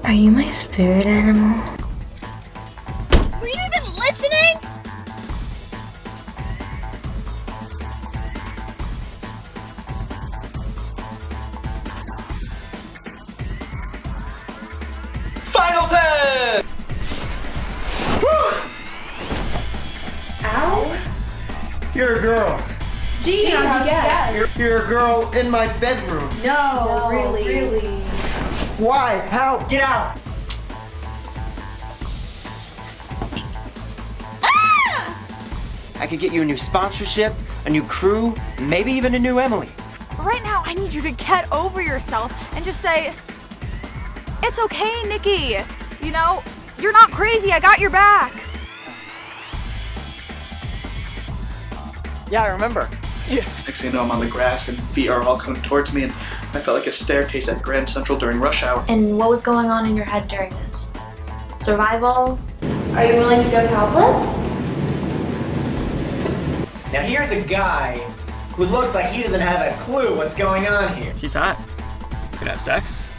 Are you my spirit animal? Were you even listening? Final 10! Ow? You're a girl. Gee, how'd you guess? You're a girl in my bedroom. No, really. Why? How? Get out! I could get you a new sponsorship, a new crew, maybe even a new Emily. Right now, I need you to get over yourself and just say, it's okay, Nikki. You know, you're not crazy. I got your back. Yeah, I remember. Yeah. Next thing you know, I'm on the grass and feet are all coming towards me, and I felt like a staircase at Grand Central during rush hour. And what was going on in your head during this? Survival? Are you willing to go topless? Now here's a guy who looks like he doesn't have a clue what's going on here. She's hot. Could have sex.